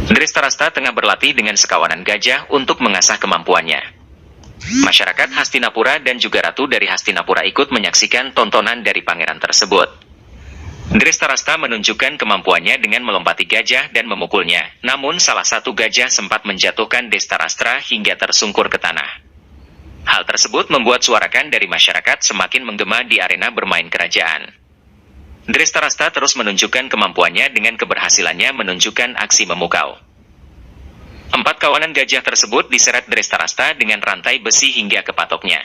Drestarasta tengah berlatih dengan sekawanan gajah untuk mengasah kemampuannya. Masyarakat Hastinapura dan juga ratu dari Hastinapura ikut menyaksikan tontonan dari pangeran tersebut. Drestarasta menunjukkan kemampuannya dengan melompati gajah dan memukulnya, namun salah satu gajah sempat menjatuhkan Drestarasta hingga tersungkur ke tanah. Hal tersebut membuat suarakan dari masyarakat semakin menggema di arena bermain kerajaan. Drestarasta terus menunjukkan kemampuannya dengan keberhasilannya menunjukkan aksi memukau. 4 kawanan gajah tersebut diseret Drestarasta dengan rantai besi hingga ke patoknya.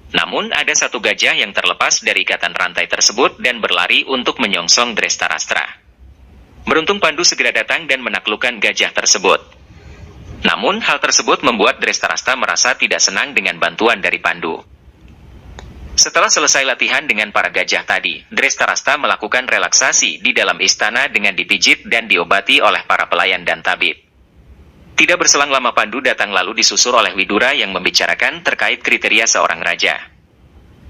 Namun ada satu gajah yang terlepas dari ikatan rantai tersebut dan berlari untuk menyongsong Drestarasta. Beruntung Pandu segera datang dan menaklukkan gajah tersebut. Namun hal tersebut membuat Drestarasta merasa tidak senang dengan bantuan dari Pandu. Setelah selesai latihan dengan para gajah tadi, Drestarasta melakukan relaksasi di dalam istana dengan dipijit dan diobati oleh para pelayan dan tabib. Tidak berselang lama Pandu datang lalu disusur oleh Widura yang membicarakan terkait kriteria seorang raja.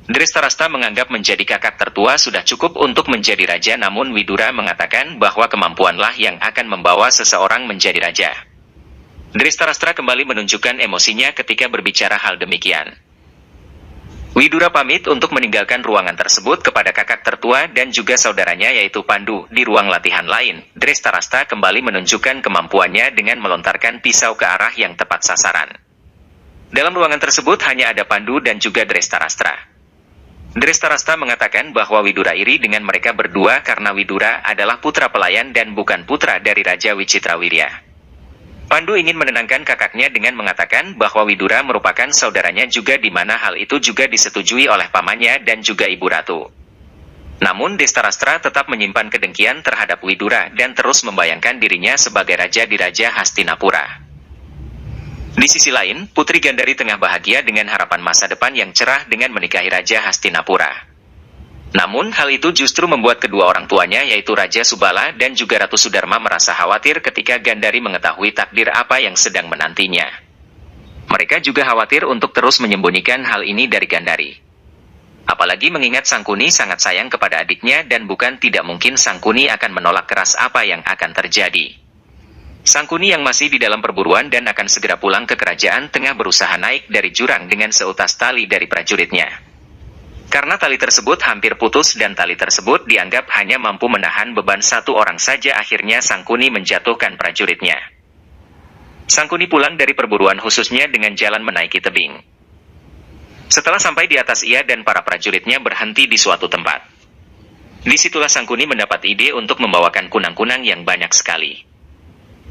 Drestarasta menganggap menjadi kakak tertua sudah cukup untuk menjadi raja, namun Widura mengatakan bahwa kemampuanlah yang akan membawa seseorang menjadi raja. Drestarasta kembali menunjukkan emosinya ketika berbicara hal demikian. Widura pamit untuk meninggalkan ruangan tersebut kepada kakak tertua dan juga saudaranya yaitu Pandu. Di ruang latihan lain, Drestarasta kembali menunjukkan kemampuannya dengan melontarkan pisau ke arah yang tepat sasaran. Dalam ruangan tersebut hanya ada Pandu dan juga Drestarasta. Drestarasta mengatakan bahwa Widura iri dengan mereka berdua karena Widura adalah putra pelayan dan bukan putra dari Raja Wicitrawirya. Pandu ingin menenangkan kakaknya dengan mengatakan bahwa Widura merupakan saudaranya juga, di mana hal itu juga disetujui oleh pamannya dan juga ibu ratu. Namun Drestarasta tetap menyimpan kedengkian terhadap Widura dan terus membayangkan dirinya sebagai raja di Raja Hastinapura. Di sisi lain, Putri Gandari tengah bahagia dengan harapan masa depan yang cerah dengan menikahi Raja Hastinapura. Namun hal itu justru membuat kedua orang tuanya yaitu Raja Subala dan juga Ratu Sudarma merasa khawatir ketika Gandari mengetahui takdir apa yang sedang menantinya. Mereka juga khawatir untuk terus menyembunyikan hal ini dari Gandari. Apalagi mengingat Sangkuni sangat sayang kepada adiknya dan bukan tidak mungkin Sangkuni akan menolak keras apa yang akan terjadi. Sangkuni yang masih di dalam perburuan dan akan segera pulang ke kerajaan tengah berusaha naik dari jurang dengan seutas tali dari prajuritnya. Karena tali tersebut hampir putus dan tali tersebut dianggap hanya mampu menahan beban satu orang saja, akhirnya Sangkuni menjatuhkan prajuritnya. Sangkuni pulang dari perburuan khususnya dengan jalan menaiki tebing. Setelah sampai di atas, ia dan para prajuritnya berhenti di suatu tempat. Disitulah Sangkuni mendapat ide untuk membawakan kunang-kunang yang banyak sekali.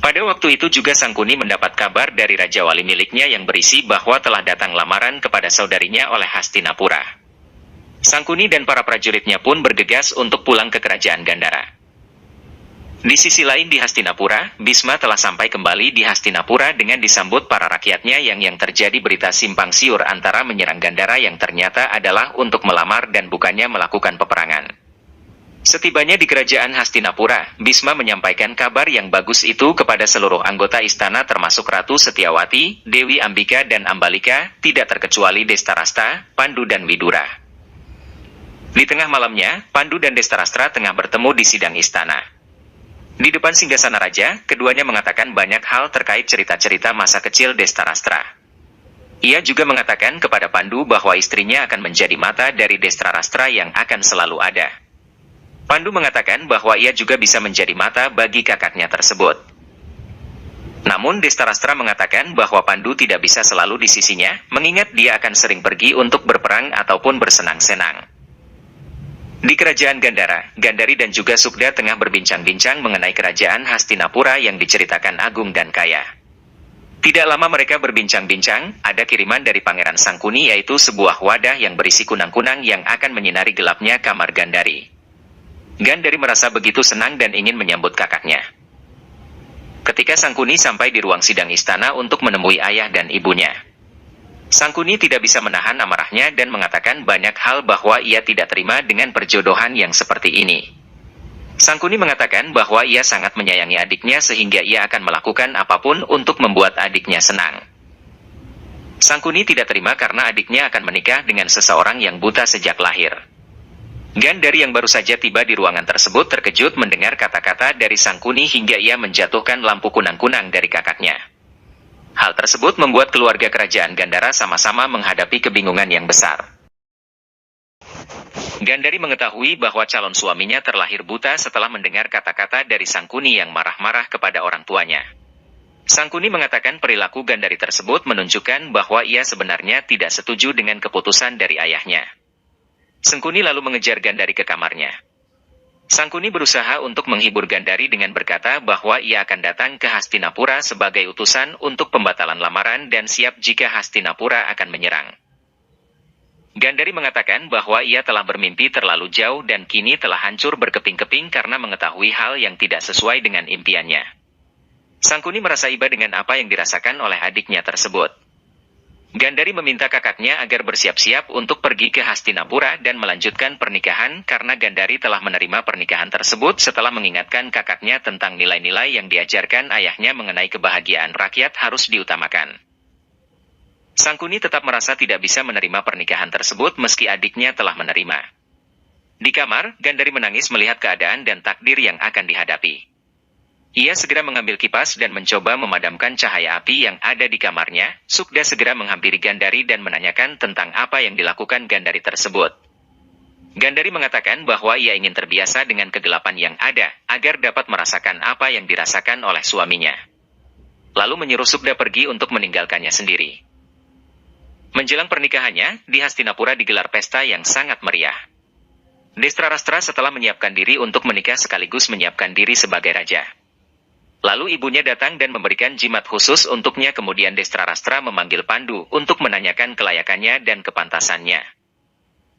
Pada waktu itu juga Sangkuni mendapat kabar dari Raja Wali miliknya yang berisi bahwa telah datang lamaran kepada saudarinya oleh Hastinapura. Sangkuni dan para prajuritnya pun bergegas untuk pulang ke kerajaan Gandara. Di sisi lain di Hastinapura, Bisma telah sampai kembali di Hastinapura dengan disambut para rakyatnya yang terjadi berita simpang siur antara menyerang Gandara yang ternyata adalah untuk melamar dan bukannya melakukan peperangan. Setibanya di kerajaan Hastinapura, Bisma menyampaikan kabar yang bagus itu kepada seluruh anggota istana termasuk Ratu Setiawati, Dewi Ambika dan Ambalika, tidak terkecuali Drestarasta, Pandu dan Widura. Di tengah malamnya, Pandu dan Drestarasta tengah bertemu di sidang istana. Di depan singgasana raja, keduanya mengatakan banyak hal terkait cerita-cerita masa kecil Drestarasta. Ia juga mengatakan kepada Pandu bahwa istrinya akan menjadi mata dari Drestarasta yang akan selalu ada. Pandu mengatakan bahwa ia juga bisa menjadi mata bagi kakaknya tersebut. Namun Drestarasta mengatakan bahwa Pandu tidak bisa selalu di sisinya, mengingat dia akan sering pergi untuk berperang ataupun bersenang-senang. Di kerajaan Gandara, Gandari dan juga Sukda tengah berbincang-bincang mengenai kerajaan Hastinapura yang diceritakan agung dan kaya. Tidak lama mereka berbincang-bincang, ada kiriman dari Pangeran Sangkuni yaitu sebuah wadah yang berisi kunang-kunang yang akan menyinari gelapnya kamar Gandari. Gandari merasa begitu senang dan ingin menyambut kakaknya. Ketika Sangkuni sampai di ruang sidang istana untuk menemui ayah dan ibunya, Sangkuni tidak bisa menahan amarahnya dan mengatakan banyak hal bahwa ia tidak terima dengan perjodohan yang seperti ini. Sangkuni mengatakan bahwa ia sangat menyayangi adiknya sehingga ia akan melakukan apapun untuk membuat adiknya senang. Sangkuni tidak terima karena adiknya akan menikah dengan seseorang yang buta sejak lahir. Gandari yang baru saja tiba di ruangan tersebut terkejut mendengar kata-kata dari Sangkuni hingga ia menjatuhkan lampu kunang-kunang dari kakaknya. Hal tersebut membuat keluarga kerajaan Gandara sama-sama menghadapi kebingungan yang besar. Gandari mengetahui bahwa calon suaminya terlahir buta setelah mendengar kata-kata dari Sangkuni yang marah-marah kepada orang tuanya. Sangkuni mengatakan perilaku Gandari tersebut menunjukkan bahwa ia sebenarnya tidak setuju dengan keputusan dari ayahnya. Sangkuni lalu mengejar Gandari ke kamarnya. Sangkuni berusaha untuk menghibur Gandari dengan berkata bahwa ia akan datang ke Hastinapura sebagai utusan untuk pembatalan lamaran dan siap jika Hastinapura akan menyerang. Gandari mengatakan bahwa ia telah bermimpi terlalu jauh dan kini telah hancur berkeping-keping karena mengetahui hal yang tidak sesuai dengan impiannya. Sangkuni merasa iba dengan apa yang dirasakan oleh adiknya tersebut. Gandari meminta kakaknya agar bersiap-siap untuk pergi ke Hastinapura dan melanjutkan pernikahan karena Gandari telah menerima pernikahan tersebut setelah mengingatkan kakaknya tentang nilai-nilai yang diajarkan ayahnya mengenai kebahagiaan rakyat harus diutamakan. Sangkuni tetap merasa tidak bisa menerima pernikahan tersebut meski adiknya telah menerima. Di kamar, Gandari menangis melihat keadaan dan takdir yang akan dihadapi. Ia segera mengambil kipas dan mencoba memadamkan cahaya api yang ada di kamarnya. Sukda segera menghampiri Gandari dan menanyakan tentang apa yang dilakukan Gandari tersebut. Gandari mengatakan bahwa ia ingin terbiasa dengan kegelapan yang ada, agar dapat merasakan apa yang dirasakan oleh suaminya. Lalu menyuruh Sukda pergi untuk meninggalkannya sendiri. Menjelang pernikahannya, di Hastinapura digelar pesta yang sangat meriah. Destrarastra setelah menyiapkan diri untuk menikah sekaligus menyiapkan diri sebagai raja. Lalu ibunya datang dan memberikan jimat khusus untuknya, kemudian Destrarastra memanggil Pandu untuk menanyakan kelayakannya dan kepantasannya.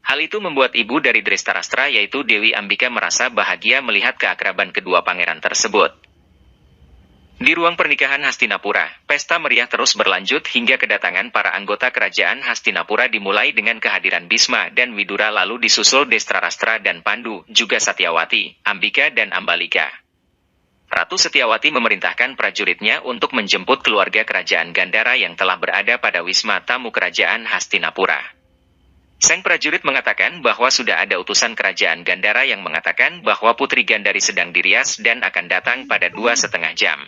Hal itu membuat ibu dari Destrarastra yaitu Dewi Ambika merasa bahagia melihat keakraban kedua pangeran tersebut. Di ruang pernikahan Hastinapura, pesta meriah terus berlanjut hingga kedatangan para anggota kerajaan Hastinapura dimulai dengan kehadiran Bisma dan Widura lalu disusul Destrarastra dan Pandu, juga Satyawati, Ambika dan Ambalika. Ratu Satyawati memerintahkan prajuritnya untuk menjemput keluarga kerajaan Gandara yang telah berada pada wisma tamu kerajaan Hastinapura. Sang prajurit mengatakan bahwa sudah ada utusan kerajaan Gandara yang mengatakan bahwa Putri Gandari sedang dirias dan akan datang pada 2,5 jam.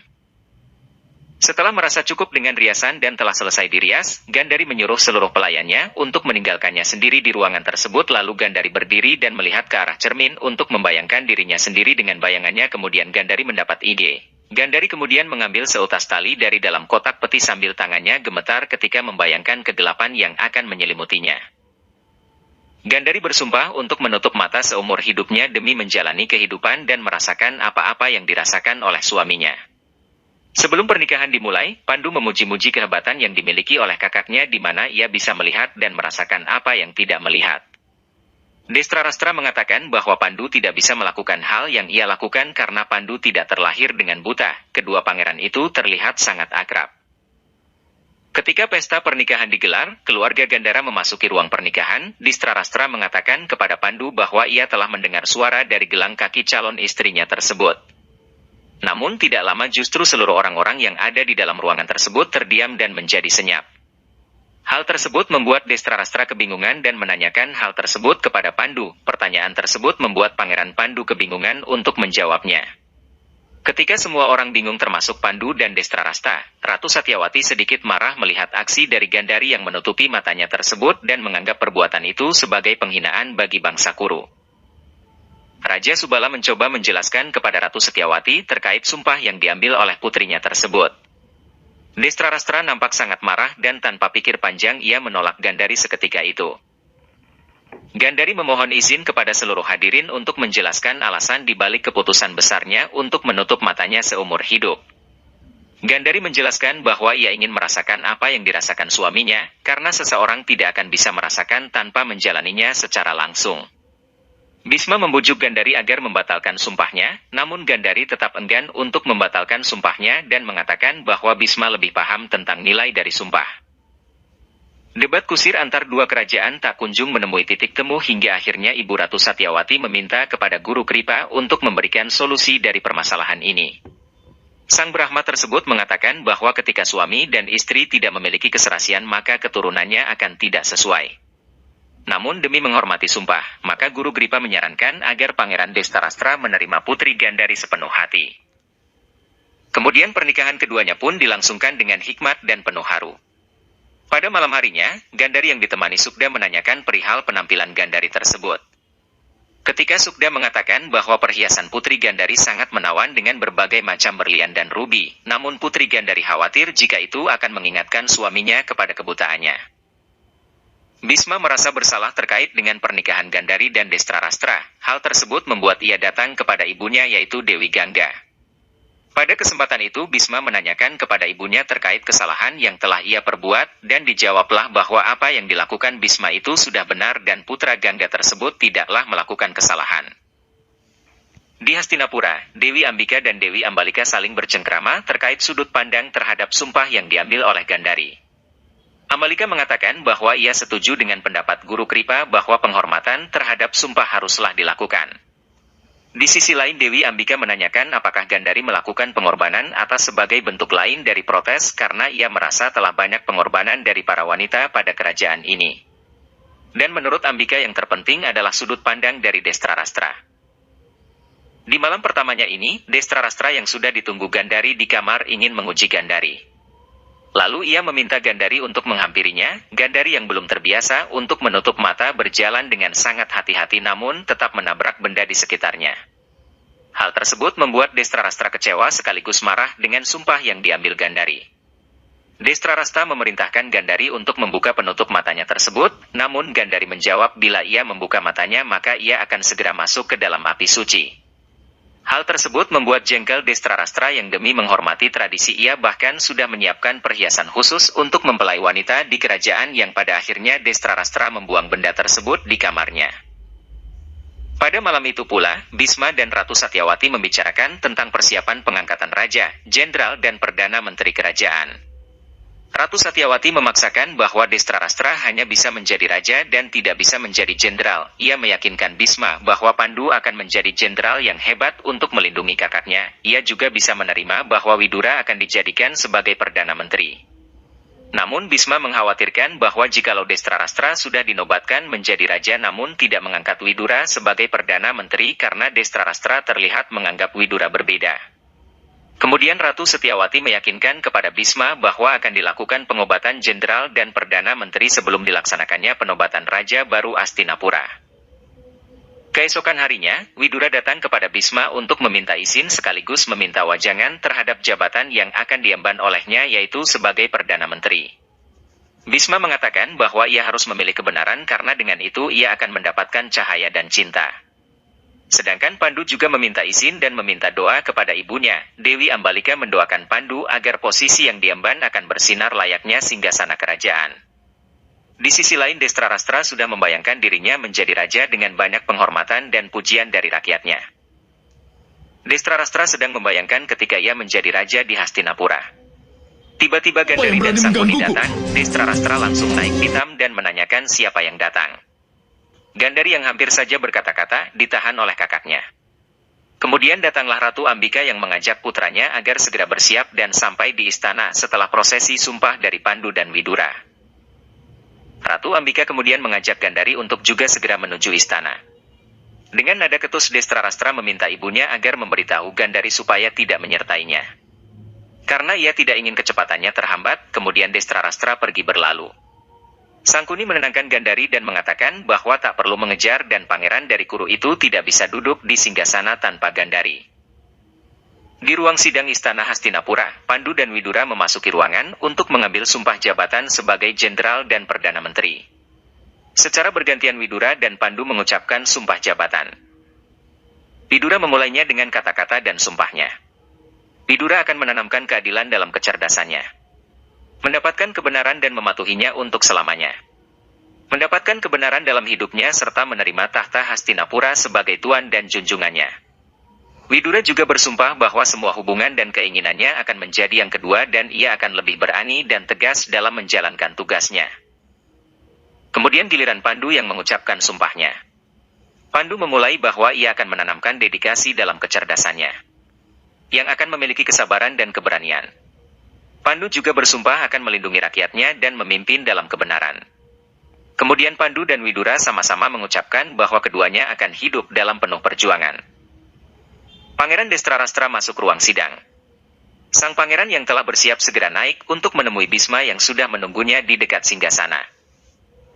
Setelah merasa cukup dengan riasan dan telah selesai dirias, Gandari menyuruh seluruh pelayannya untuk meninggalkannya sendiri di ruangan tersebut. Lalu Gandari berdiri dan melihat ke arah cermin untuk membayangkan dirinya sendiri dengan bayangannya. Kemudian Gandari mendapat ide. Gandari kemudian mengambil seutas tali dari dalam kotak peti sambil tangannya gemetar ketika membayangkan kegelapan yang akan menyelimutinya. Gandari bersumpah untuk menutup mata seumur hidupnya demi menjalani kehidupan dan merasakan apa-apa yang dirasakan oleh suaminya. Sebelum pernikahan dimulai, Pandu memuji-muji kehebatan yang dimiliki oleh kakaknya di mana ia bisa melihat dan merasakan apa yang tidak melihat. Destrarastra mengatakan bahwa Pandu tidak bisa melakukan hal yang ia lakukan karena Pandu tidak terlahir dengan buta. Kedua pangeran itu terlihat sangat akrab. Ketika pesta pernikahan digelar, keluarga Gandara memasuki ruang pernikahan. Destrarastra mengatakan kepada Pandu bahwa ia telah mendengar suara dari gelang kaki calon istrinya tersebut. Namun tidak lama justru seluruh orang-orang yang ada di dalam ruangan tersebut terdiam dan menjadi senyap. Hal tersebut membuat Destrarastra kebingungan dan menanyakan hal tersebut kepada Pandu. Pertanyaan tersebut membuat Pangeran Pandu kebingungan untuk menjawabnya. Ketika semua orang bingung termasuk Pandu dan Destrarastra, Ratu Satyawati sedikit marah melihat aksi dari Gandari yang menutupi matanya tersebut dan menganggap perbuatan itu sebagai penghinaan bagi bangsa Kuru. Raja Subala mencoba menjelaskan kepada Ratu Satyawati terkait sumpah yang diambil oleh putrinya tersebut. Destrarastra nampak sangat marah dan tanpa pikir panjang ia menolak Gandari seketika itu. Gandari memohon izin kepada seluruh hadirin untuk menjelaskan alasan di balik keputusan besarnya untuk menutup matanya seumur hidup. Gandari menjelaskan bahwa ia ingin merasakan apa yang dirasakan suaminya, karena seseorang tidak akan bisa merasakan tanpa menjalaninya secara langsung. Bisma membujuk Gandari agar membatalkan sumpahnya, namun Gandari tetap enggan untuk membatalkan sumpahnya dan mengatakan bahwa Bisma lebih paham tentang nilai dari sumpah. Debat kusir antar dua kerajaan tak kunjung menemui titik temu hingga akhirnya Ibu Ratu Satyawati meminta kepada Guru Kripa untuk memberikan solusi dari permasalahan ini. Sang Brahma tersebut mengatakan bahwa ketika suami dan istri tidak memiliki keserasian maka keturunannya akan tidak sesuai. Namun demi menghormati sumpah, maka Guru Gripa menyarankan agar Pangeran Destarastra menerima Putri Gandari sepenuh hati. Kemudian pernikahan keduanya pun dilangsungkan dengan hikmat dan penuh haru. Pada malam harinya, Gandari yang ditemani Sukda menanyakan perihal penampilan Gandari tersebut. Ketika Sukda mengatakan bahwa perhiasan Putri Gandari sangat menawan dengan berbagai macam berlian dan rubi, namun Putri Gandari khawatir jika itu akan mengingatkan suaminya kepada kebutaannya. Bisma merasa bersalah terkait dengan pernikahan Gandari dan Destrarastra. Hal tersebut membuat ia datang kepada ibunya yaitu Dewi Gangga. Pada kesempatan itu Bisma menanyakan kepada ibunya terkait kesalahan yang telah ia perbuat, dan dijawablah bahwa apa yang dilakukan Bisma itu sudah benar dan putra Gangga tersebut tidaklah melakukan kesalahan. Di Hastinapura, Dewi Ambika dan Dewi Ambalika saling bercengkrama terkait sudut pandang terhadap sumpah yang diambil oleh Gandari. Ambalika mengatakan bahwa ia setuju dengan pendapat Guru Kripa bahwa penghormatan terhadap sumpah haruslah dilakukan. Di sisi lain Dewi Ambika menanyakan apakah Gandari melakukan pengorbanan atas sebagai bentuk lain dari protes karena ia merasa telah banyak pengorbanan dari para wanita pada kerajaan ini. Dan menurut Ambika yang terpenting adalah sudut pandang dari Destrarastra. Di malam pertamanya ini, Destrarastra yang sudah ditunggu Gandari di kamar ingin menguji Gandari. Lalu ia meminta Gandari untuk menghampirinya. Gandari yang belum terbiasa untuk menutup mata berjalan dengan sangat hati-hati namun tetap menabrak benda di sekitarnya. Hal tersebut membuat Destrarastra kecewa sekaligus marah dengan sumpah yang diambil Gandari. Destrarastra memerintahkan Gandari untuk membuka penutup matanya tersebut, namun Gandari menjawab bila ia membuka matanya maka ia akan segera masuk ke dalam api suci. Hal tersebut membuat jengkel Destrarastra yang demi menghormati tradisi ia bahkan sudah menyiapkan perhiasan khusus untuk mempelai wanita di kerajaan yang pada akhirnya Destrarastra membuang benda tersebut di kamarnya. Pada malam itu pula, Bisma dan Ratu Satyawati membicarakan tentang persiapan pengangkatan Raja, Jenderal dan Perdana Menteri Kerajaan. Ratu Satyawati memaksakan bahwa Destrarastra hanya bisa menjadi raja dan tidak bisa menjadi jenderal. Ia meyakinkan Bisma bahwa Pandu akan menjadi jenderal yang hebat untuk melindungi kakaknya. Ia juga bisa menerima bahwa Widura akan dijadikan sebagai Perdana Menteri. Namun Bisma mengkhawatirkan bahwa jikalau Destrarastra sudah dinobatkan menjadi raja namun tidak mengangkat Widura sebagai Perdana Menteri karena Destrarastra terlihat menganggap Widura berbeda. Kemudian Ratu Satyawati meyakinkan kepada Bisma bahwa akan dilakukan pengobatan jenderal dan perdana menteri sebelum dilaksanakannya penobatan Raja baru Hastinapura. Keesokan harinya, Widura datang kepada Bisma untuk meminta izin sekaligus meminta wajangan terhadap jabatan yang akan diemban olehnya yaitu sebagai Perdana Menteri. Bisma mengatakan bahwa ia harus memilih kebenaran karena dengan itu ia akan mendapatkan cahaya dan cinta. Sedangkan Pandu juga meminta izin dan meminta doa kepada ibunya. Dewi Ambalika mendoakan Pandu agar posisi yang diemban akan bersinar layaknya singgasana kerajaan. Di sisi lain Destrarastra sudah membayangkan dirinya menjadi raja dengan banyak penghormatan dan pujian dari rakyatnya. Destrarastra sedang membayangkan ketika ia menjadi raja di Hastinapura. Tiba-tiba Gandari dan Sangkuni datang. Destrarastra langsung naik pitam dan menanyakan siapa yang datang. Gandari yang hampir saja berkata-kata ditahan oleh kakaknya. Kemudian datanglah Ratu Ambika yang mengajak putranya agar segera bersiap dan sampai di istana setelah prosesi sumpah dari Pandu dan Widura. Ratu Ambika kemudian mengajak Gandari untuk juga segera menuju istana. Dengan nada ketus Destrarastra meminta ibunya agar memberitahu Gandari supaya tidak menyertainya. Karena ia tidak ingin kecepatannya terhambat, kemudian Destrarastra pergi berlalu. Sangkuni menenangkan Gandari dan mengatakan bahwa tak perlu mengejar dan pangeran dari Kuru itu tidak bisa duduk di singgasana tanpa Gandari. Di ruang sidang istana Hastinapura, Pandu dan Widura memasuki ruangan untuk mengambil sumpah jabatan sebagai jenderal dan perdana menteri. Secara bergantian Widura dan Pandu mengucapkan sumpah jabatan. Widura memulainya dengan kata-kata dan sumpahnya. Widura akan menanamkan keadilan dalam kecerdasannya. Mendapatkan kebenaran dan mematuhinya untuk selamanya. Mendapatkan kebenaran dalam hidupnya serta menerima tahta Hastinapura sebagai tuan dan junjungannya. Widura juga bersumpah bahwa semua hubungan dan keinginannya akan menjadi yang kedua dan ia akan lebih berani dan tegas dalam menjalankan tugasnya. Kemudian giliran Pandu yang mengucapkan sumpahnya. Pandu memulai bahwa ia akan menanamkan dedikasi dalam kecerdasannya, yang akan memiliki kesabaran dan keberanian. Pandu juga bersumpah akan melindungi rakyatnya dan memimpin dalam kebenaran. Kemudian Pandu dan Widura sama-sama mengucapkan bahwa keduanya akan hidup dalam penuh perjuangan. Pangeran Destrarastra masuk ruang sidang. Sang pangeran yang telah bersiap segera naik untuk menemui Bisma yang sudah menunggunya di dekat singgasana.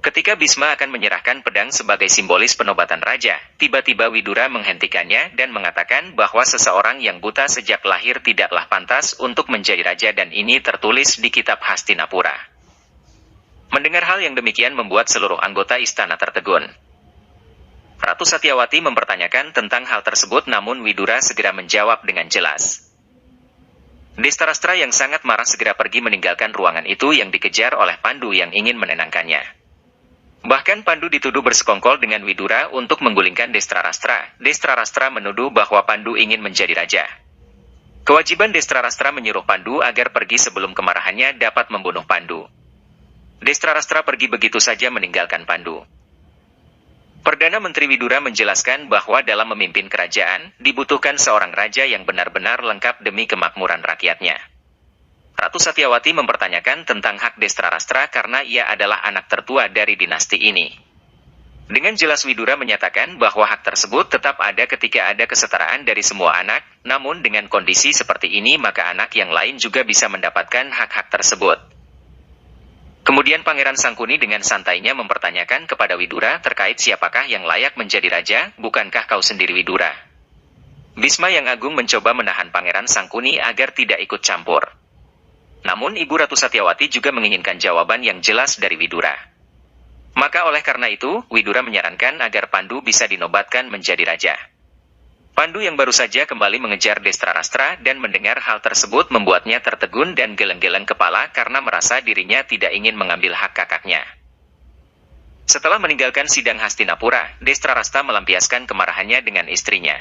Ketika Bisma akan menyerahkan pedang sebagai simbolis penobatan raja, tiba-tiba Widura menghentikannya dan mengatakan bahwa seseorang yang buta sejak lahir tidaklah pantas untuk menjadi raja dan ini tertulis di kitab Hastinapura. Mendengar hal yang demikian membuat seluruh anggota istana tertegun. Ratu Satyawati mempertanyakan tentang hal tersebut namun Widura segera menjawab dengan jelas. Destrarastra yang sangat marah segera pergi meninggalkan ruangan itu yang dikejar oleh Pandu yang ingin menenangkannya. Bahkan Pandu dituduh bersekongkol dengan Widura untuk menggulingkan Destrarastra. Destrarastra menuduh bahwa Pandu ingin menjadi raja. Kewajiban Destrarastra menyuruh Pandu agar pergi sebelum kemarahannya dapat membunuh Pandu. Destrarastra pergi begitu saja meninggalkan Pandu. Perdana Menteri Widura menjelaskan bahwa dalam memimpin kerajaan, dibutuhkan seorang raja yang benar-benar lengkap demi kemakmuran rakyatnya. Ratu Satyawati mempertanyakan tentang hak Destrarastra karena ia adalah anak tertua dari dinasti ini. Dengan jelas Widura menyatakan bahwa hak tersebut tetap ada ketika ada kesetaraan dari semua anak, namun dengan kondisi seperti ini maka anak yang lain juga bisa mendapatkan hak-hak tersebut. Kemudian Pangeran Sangkuni dengan santainya mempertanyakan kepada Widura terkait siapakah yang layak menjadi raja, bukankah kau sendiri Widura? Bisma yang Agung mencoba menahan Pangeran Sangkuni agar tidak ikut campur. Namun Ibu Ratu Satyawati juga menginginkan jawaban yang jelas dari Widura. Maka oleh karena itu, Widura menyarankan agar Pandu bisa dinobatkan menjadi raja. Pandu yang baru saja kembali mengejar Destrarastra dan mendengar hal tersebut membuatnya tertegun dan geleng-geleng kepala karena merasa dirinya tidak ingin mengambil hak kakaknya. Setelah meninggalkan sidang Hastinapura, Destrarastra melampiaskan kemarahannya dengan istrinya.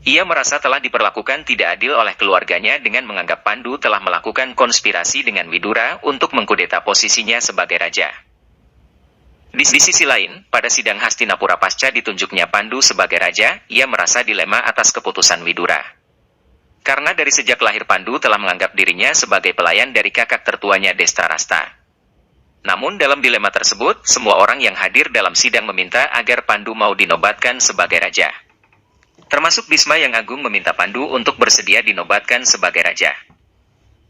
Ia merasa telah diperlakukan tidak adil oleh keluarganya dengan menganggap Pandu telah melakukan konspirasi dengan Widura untuk mengkudeta posisinya sebagai raja. Di sisi lain, pada sidang Hastinapura pasca ditunjuknya Pandu sebagai raja, ia merasa dilema atas keputusan Widura. Karena dari sejak lahir Pandu telah menganggap dirinya sebagai pelayan dari kakak tertuanya Destrarastra. Namun dalam dilema tersebut, semua orang yang hadir dalam sidang meminta agar Pandu mau dinobatkan sebagai raja. Termasuk Bisma yang Agung meminta Pandu untuk bersedia dinobatkan sebagai raja.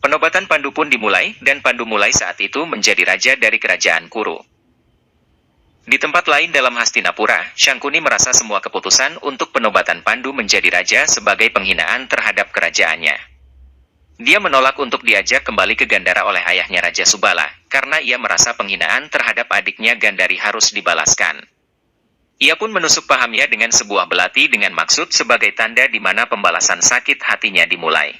Penobatan Pandu pun dimulai, dan Pandu mulai saat itu menjadi raja dari kerajaan Kuru. Di tempat lain dalam Hastinapura, Sangkuni merasa semua keputusan untuk penobatan Pandu menjadi raja sebagai penghinaan terhadap kerajaannya. Dia menolak untuk diajak kembali ke Gandhara oleh ayahnya Raja Subala, karena ia merasa penghinaan terhadap adiknya Gandhari harus dibalaskan. Ia pun menusuk pahamnya dengan sebuah belati dengan maksud sebagai tanda di mana pembalasan sakit hatinya dimulai.